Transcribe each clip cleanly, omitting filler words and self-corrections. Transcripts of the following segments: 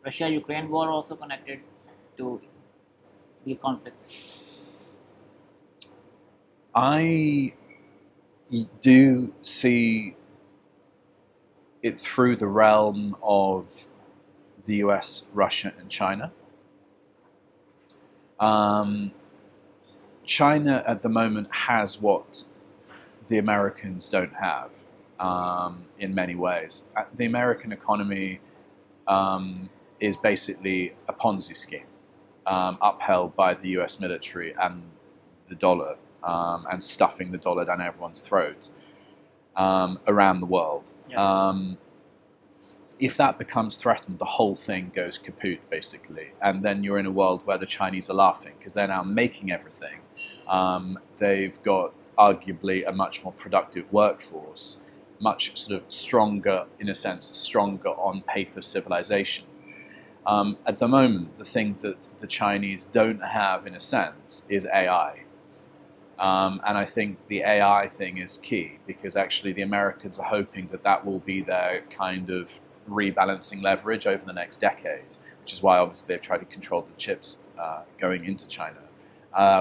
Russia-Ukraine war also connected to these conflicts? I do see it through the realm of the US, Russia, and China. China at the moment has what the Americans don't have in many ways. The American economy is basically a Ponzi scheme upheld by the US military and the dollar and stuffing the dollar down everyone's throat around the world. Yes. If that becomes threatened, the whole thing goes kaput, basically. And then you're in a world where the Chinese are laughing because they're now making everything. They've got arguably a much more productive workforce, much sort of stronger, in a sense, stronger on paper civilization. At the moment, the thing that the Chinese don't have, in a sense, is AI. And I think the AI thing is key because actually the Americans are hoping that that will be their kind of rebalancing leverage over the next decade, which is why obviously they've tried to control the chips going into China,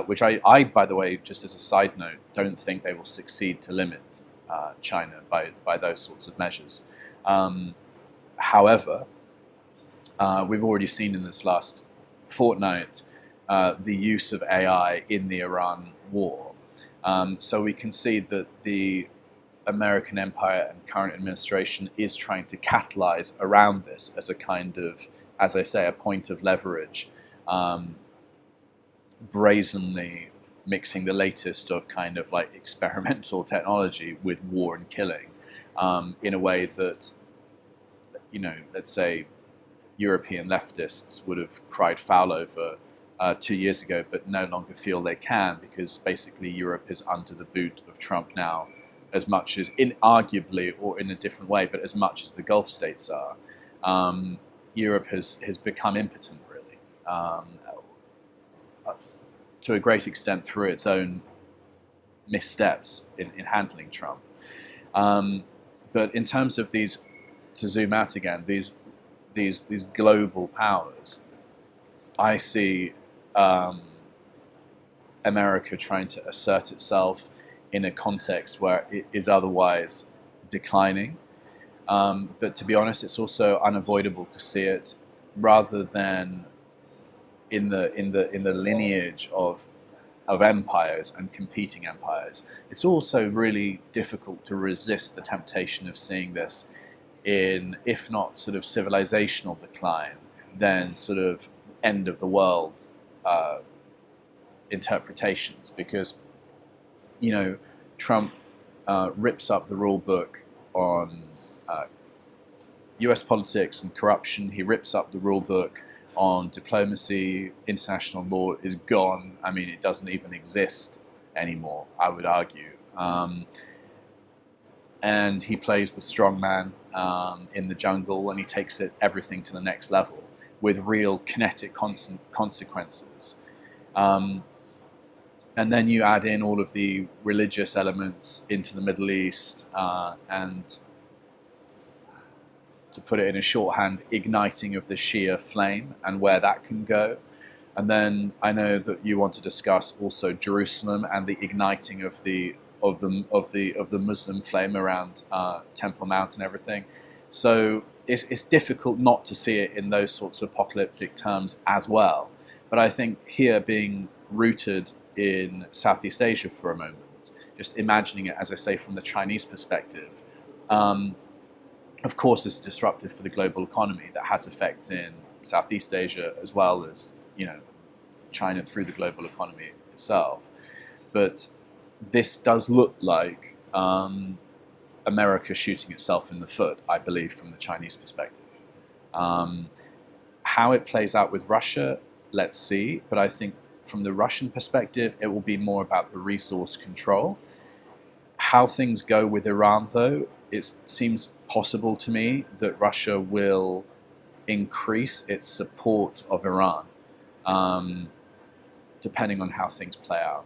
which I, by the way, just as a side note, don't think they will succeed to limit China by those sorts of measures. However, we've already seen in this last fortnight the use of AI in the Iran war. So we can see that the American empire and current administration is trying to catalyze around this as a kind of, as I say, a point of leverage, brazenly mixing the latest of kind of like experimental technology with war and killing in a way that, you know, let's say European leftists would have cried foul over 2 years ago, but no longer feel they can because basically Europe is under the boot of Trump now, as much as, arguably or in a different way, but as much as the Gulf states are. Europe has become impotent, really, to a great extent through its own missteps in handling Trump. But in terms of these, to zoom out again, these global powers, I see America trying to assert itself in a context where it is otherwise declining. But to be honest, it's also unavoidable to see it rather than in the lineage of empires and competing empires. It's also really difficult to resist the temptation of seeing this in, if not sort of civilizational decline, then sort of end of the world interpretations, because, you know, Trump rips up the rule book on US politics and corruption. He rips up the rule book on diplomacy. International law is gone. I mean, it doesn't even exist anymore, I would argue. And he plays the strong man in the jungle, and he takes everything to the next level with real kinetic consequences. And then you add in all of the religious elements into the Middle East, and to put it in a shorthand, igniting of the Shia flame and where that can go. And then I know that you want to discuss also Jerusalem and the igniting of the Muslim flame around Temple Mount and everything. So it's difficult not to see it in those sorts of apocalyptic terms as well. But I think here, being rooted in Southeast Asia for a moment, just imagining it, as I say, from the Chinese perspective, of course it's disruptive for the global economy that has effects in Southeast Asia as well as, you know, China through the global economy itself. But this does look like America shooting itself in the foot, I believe, from the Chinese perspective. How it plays out with Russia, let's see. But I think from the Russian perspective, it will be more about the resource control. How things go with Iran, though, it seems possible to me that Russia will increase its support of Iran, depending on how things play out.